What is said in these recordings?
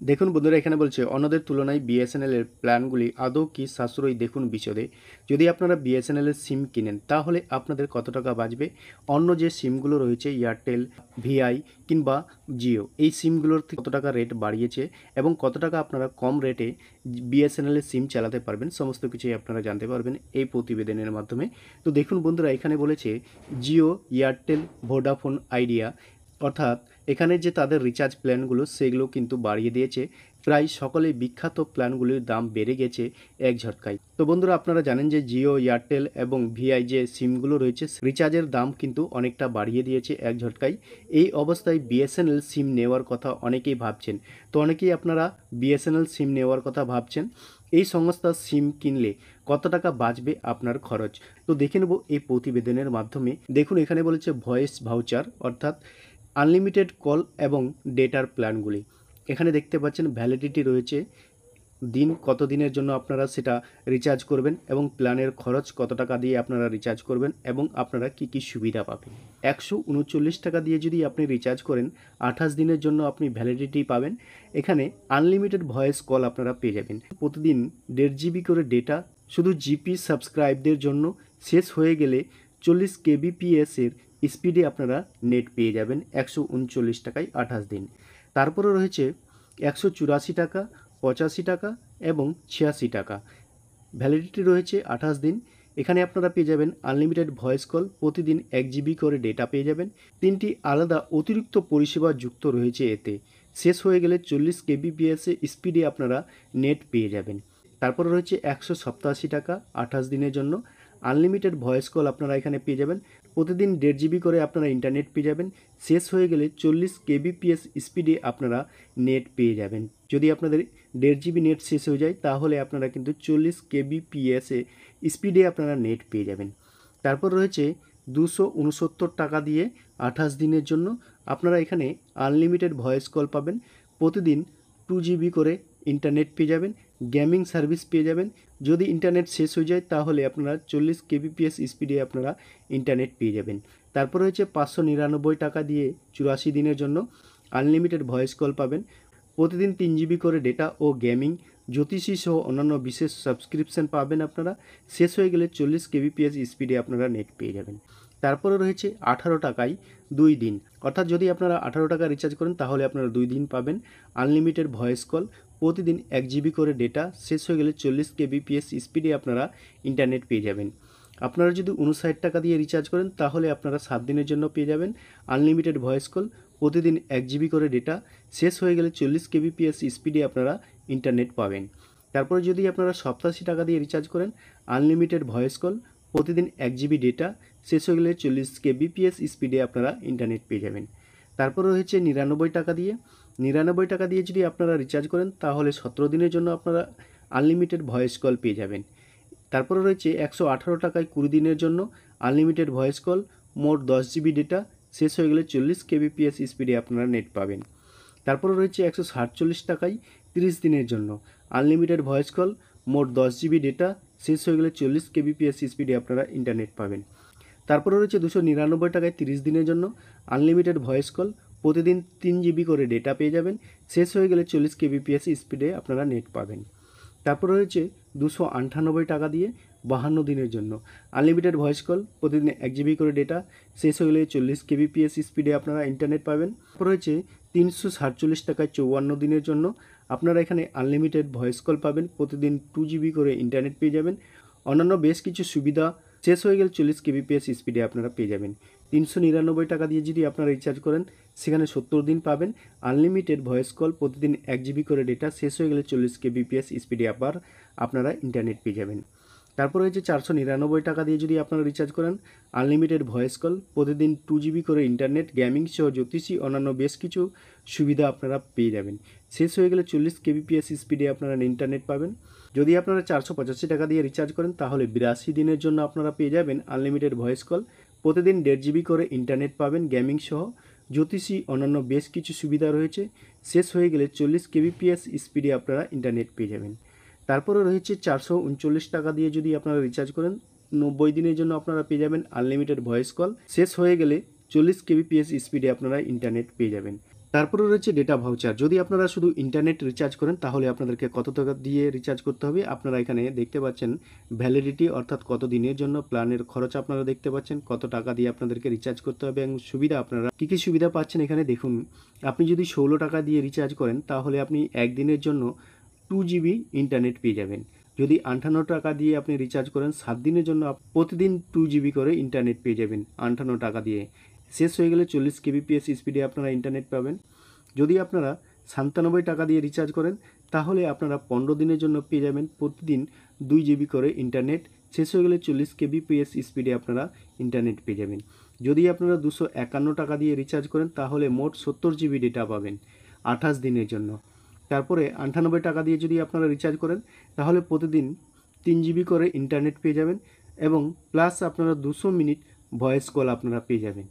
দেখুন বন্ধুরা, এখানে বলছে অন্যদের তুলনায় বিএসএনএল এর প্ল্যানগুলি আদৌ কি সাশ্রয়ী দেখুন বিশদে। যদি আপনারা বিএসএনএল এর সিম কিনেন তাহলে আপনাদের কত টাকা বাঁচবে, অন্য যে সিমগুলো রয়েছে এয়ারটেল, ভিআই কিংবা জিও, এই সিমগুলোর থেকে কত টাকা রেট বাড়িয়েছে এবং কত টাকা আপনারা কম রেটে বিএসএনএল এর সিম চালাতে পারবেন, সমস্ত কিছুই আপনারা জানতে পারবেন এই প্রতিবেদনের মাধ্যমে। তো দেখুন বন্ধুরা, এখানে বলেছে জিও, এয়ারটেল, ভোডাফোন আইডিয়া, অর্থাৎ এখানে যে তাদের রিচার্জ প্ল্যানগুলো সেগুলো কিন্তু বাড়িয়ে দিয়েছে। প্রায় সকলেই বিখ্যাত প্ল্যানগুলির দাম বেড়ে গেছে এক ঝটকায়। তো বন্ধুরা, আপনারা জানেন যে জিও, এয়ারটেল এবং ভিআই যে সিমগুলো রয়েছে রিচার্জের দাম কিন্তু অনেকটা বাড়িয়ে দিয়েছে এক ঝটকায়। এই অবস্থায় বিএসএনএল সিম নেওয়ার কথা অনেকেই ভাবছেন। তো অনেকেই আপনারা বিএসএনএল সিম নেওয়ার কথা ভাবছেন। এই সংস্থার সিম কিনলে কত টাকা বাঁচবে আপনার খরচ, তো দেখে নেব এই প্রতিবেদনের মাধ্যমে। দেখুন এখানে বলেছে ভয়েস ভাউচার, অর্থাৎ আনলিমিটেড কল এবং ডেটার প্ল্যানগুলি। এখানে দেখতে পাচ্ছেন ভ্যালিডিটি রয়েছে, দিন কত দিনের জন্য আপনারা সেটা রিচার্জ করবেন এবং প্ল্যানের খরচ কত টাকা দিয়ে আপনারা রিচার্জ করবেন এবং আপনারা কি কি সুবিধা পাবেন। 139 টাকা দিয়ে যদি আপনি রিচার্জ করেন 28 দিনের জন্য আপনি ভ্যালিডিটি পাবেন। এখানে আনলিমিটেড ভয়েস কল আপনারা পেয়ে যাবেন, প্রতিদিন 1.5 জিবি করে ডেটা শুধু জিপি সাবস্ক্রাইবদের জন্য। শেষ হয়ে গেলে 40 কেবিপিএস এর স্পিডে আপনারা নেট পেয়ে যাবেন 139 টাকায় 28 দিন। তারপরে রয়েছে 184 টাকা, 85 টাকা এবং 86 টাকা। ভ্যালিডিটি রয়েছে 28 দিন। এখানে আপনারা পেয়ে যাবেন আনলিমিটেড ভয়েস কল, প্রতিদিন 1 জিবি করে ডেটা পেয়ে যাবেন। 3টি আলাদা অতিরিক্ত পরিষেবা যুক্ত রয়েছে এতে। শেষ হয়ে গেলে 40 কেবিপিএস স্পিডে আপনারা নেট পেয়ে যাবেন। তারপরে রয়েছে 187 টাকা 28 দিনের জন্য। আনলিমিটেড ভয়েস কল আপনারা এখানে পেয়ে যাবেন, প্রতিদিন 1.5 জিবি করে আপনারা ইন্টারনেট পেয়ে যাবেন। শেষ হয়ে গেলে 40 কেবিপিএস স্পিডে আপনারা নেট পেয়ে যাবেন। যদি আপনাদের 1.5 জিবি নেট শেষ হয়ে যায় তাহলে আপনারা কিন্তু 40 কেবিপিএসে স্পিডে আপনারা নেট পেয়ে যাবেন। তারপর রয়েছে 269 টাকা দিয়ে 28 দিনের জন্য আপনারা এখানে আনলিমিটেড ভয়েস কল পাবেন, প্রতিদিন 2 জিবি করে ইন্টারনেট পেয়ে যাবেন, গেমিং সার্ভিস পেয়ে যাবেন। যদি ইন্টারনেট শেষ হয়ে যায় তাহলে আপনারা 40 কেবিপিএস স্পিডে আপনারা ইন্টারনেট পেয়ে যাবেন। তারপর রয়েছে 599 টাকা দিয়ে 84 দিনের জন্য আনলিমিটেড ভয়েস কল পাবেন, প্রতিদিন 3 জিবি করে ডেটা ও গেমিং, জ্যোতিষী সহ অন্যান্য বিশেষ সাবস্ক্রিপশন পাবেন আপনারা। শেষ হয়ে গেলে 40 কেবিপিএস স্পিডে আপনারা নেট পেয়ে যাবেন। তারপরে রয়েছে 18 টাকায় 2 দিন, অর্থাৎ যদি আপনারা 18 টাকা রিচার্জ করেন তাহলে আপনারা 2 দিন পাবেন আনলিমিটেড ভয়েস কল, প্রতিদিন 1 জিবি করে ডেটা, শেষ হয়ে গেলে 40 কেবিপিএস স্পিডে আপনারা ইন্টারনেট পেয়ে যাবেন। আপনারা যদি 59 টাকা দিয়ে রিচার্জ করেন তাহলে আপনারা 7 দিনের জন্য পেয়ে যাবেন আনলিমিটেড ভয়েস কল, প্রতিদিন 1 জিবি করে ডেটা, শেষ হয়ে গেলে 40 কেবিপিএস স্পিডে আপনারা ইন্টারনেট পাবেন। তারপরে যদি আপনারা 87 টাকা দিয়ে রিচার্জ করেন আনলিমিটেড ভয়েস কল, প্রতিদিন 1 জিবি ডেটা, শেষ হয়ে গেলে 40 কেবিপিএস স্পিডে আপনারা ইন্টারনেট পেয়ে যাবেন। তারপর রয়েছে 99 টাকা দিয়ে। 99 টাকা দিয়ে যদি আপনারা রিচার্জ করেন তাহলে 17 দিনের জন্য আপনারা আনলিমিটেড ভয়েস কল পেয়ে যাবেন। তারপরে রয়েছে 118 টাকায় 20 দিনের জন্য আনলিমিটেড ভয়েস কল, মোট 10 জিবি ডেটা, শেষ হয়ে গেলে 40 কেবিপিএস স্পিডে আপনারা নেট পাবেন। তারপরে রয়েছে 147 টাকায় 30 দিনের জন্য আনলিমিটেড ভয়েস কল, মোট 10 জিবি ডেটা, শেষ হয়ে গেলে 40 কেবিপিএস স্পিডে আপনারা ইন্টারনেট পাবেন। তারপরে রয়েছে 299 টাকায় 30 দিনের জন্য আনলিমিটেড ভয়েস কল, প্রতিদিন 3 জিবি করে ডেটা পেয়ে যাবেন, শেষ হয়ে গেলে 40 কেবিপিএস স্পিডে আপনারা নেট পাবেন। তারপর রয়েছে 298 টাকা দিয়ে 52 দিনের জন্য আনলিমিটেড ভয়েস কল, প্রতিদিন 1 জিবি করে ডেটা, শেষ হয়ে গেলে 40 কেবিপিএস স্পিডে আপনারা ইন্টারনেট পাবেন। তারপর রয়েছে 347 টাকায় 54 দিনের জন্য আপনারা এখানে আনলিমিটেড ভয়েস কল পাবেন, প্রতিদিন 2 জিবি করে ইন্টারনেট পেয়ে যাবেন, অন্যান্য বেশ কিছু সুবিধা, শেষ হয়ে গেলে 40 কেবিপিএস স্পিডে আপনারা পেয়ে যাবেন। 399 টাকা দিয়ে যদি আপনারা রিচার্জ করেন সেখানে 70 দিন পাবেন আনলিমিটেড ভয়েস কল, প্রতিদিন 1 জিবি করে ডেটা, শেষ হয়ে গেলে 40 কেবিপিএস স্পিডে আবার আপনারা ইন্টারনেট পেয়ে যাবেন। তারপর হচ্ছে 499 টাকা দিয়ে যদি আপনারা রিচার্জ করেন আনলিমিটেড ভয়েস কল, প্রতিদিন 2 জিবি করে ইন্টারনেট, গেমিং সহ জ্যোতিষী অন্যান্য বেশ কিছু সুবিধা আপনারা পেয়ে যাবেন। শেষ হয়ে গেলে 40 কেবিপিএস স্পিডে আপনারা ইন্টারনেট পাবেন। যদি আপনারা 485 টাকা দিয়ে রিচার্জ করেন তাহলে 82 দিনের জন্য আপনারা পেয়ে যাবেন আনলিমিটেড ভয়েস কল, প্রতিদিন 1.5 জিবি করে ইন্টারনেট পাবেন, গেমিং সহ জ্যোতিষী অন্যান্য বেশ কিছু সুবিধা রয়েছে। শেষ হয়ে গেলে 40 কেবিপিএস স্পিডে আপনারা ইন্টারনেট পেয়ে যাবেন। তারপরে রয়েছে 439 টাকা দিয়ে যদি আপনারা রিচার্জ করেন 90 দিনের জন্য আপনারা পেয়ে যাবেন আনলিমিটেড ভয়েস কল, শেষ হয়ে গেলে 40 কেবিপিএস স্পিডে আপনারা ইন্টারনেট পেয়ে যাবেন। তারপরে রয়েছে ডেটা ভাউচার। যদি আপনারা শুধু ইন্টারনেট রিচার্জ করেন তাহলে আপনাদেরকে কত টাকা দিয়ে রিচার্জ করতে হবে। আপনারা এখানে দেখতে পাচ্ছেন ভ্যালিডিটি অর্থাৎ কত দিনের জন্য, প্ল্যানের খরচ আপনারা দেখতে পাচ্ছেন, কত টাকা দিয়ে আপনাদেরকে রিচার্জ করতে হবে এবং সুবিধা আপনারা কী কী সুবিধা পাচ্ছেন এখানে দেখুন। আপনি যদি 16 টাকা দিয়ে রিচার্জ করেন তাহলে আপনি একদিনের জন্য 2 জিবি ইন্টারনেট পেয়ে যাবেন। যদি 58 টাকা দিয়ে আপনি রিচার্জ করেন 7 দিনের জন্য প্রতিদিন 2 জিবি করে ইন্টারনেট পেয়ে যাবেন 58 টাকা দিয়ে। শেষ হয়ে গেলে 40 কেবিপিএস স্পিডে আপনারা ইন্টারনেট পাবেন। যদি আপনারা 97 টাকা দিয়ে রিচার্জ করেন তাহলে আপনারা 15 দিনের জন্য পেয়ে যাবেন প্রতিদিন 2 জিবি করে ইন্টারনেট। শেষ হয়ে গেলে 40 কেবিপিএস স্পিডে আপনারা ইন্টারনেট পেয়ে যাবেন। যদি আপনারা 251 টাকা দিয়ে রিচার্জ করেন তাহলে মোট 70 জিবি ডেটা পাবেন 28 দিনের জন্য। তারপরে 98 টাকা দিয়ে যদি আপনারা রিচার্জ করেন তাহলে প্রতিদিন 3 জিবি করে ইন্টারনেট পেয়ে যাবেন এবং প্লাস আপনারা 200 মিনিট ভয়েস কল আপনারা পেয়ে যাবেন।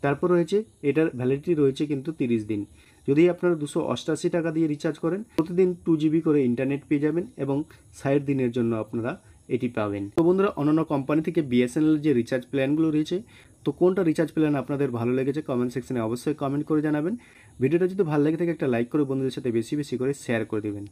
তারপর রয়েছে এটার ভ্যালিডিটি রয়েছে কিন্তু 30 দিন। যদি আপনারা 288 টাকা দিয়ে রিচার্জ করেন প্রতিদিন 2 জিবি করে ইন্টারনেট পেয়ে যাবেন এবং 60 দিনের জন্য আপনারা এটি পাবেন। তো বন্ধুরা, অন্যান্য কোম্পানি থেকে বিএসএনএল যে রিচার্জ প্ল্যানগুলো রয়েছে, তো কোনটা রিচার্জ প্ল্যান আপনাদের ভালো লেগেছে কমেন্ট সেকশনে অবশ্যই কমেন্ট করে জানাবেন। ভিডিওটা যদি ভালো লেগে থাকে একটা লাইক করে বন্ধুদের সাথে বেশি বেশি করে শেয়ার করে দেবেন।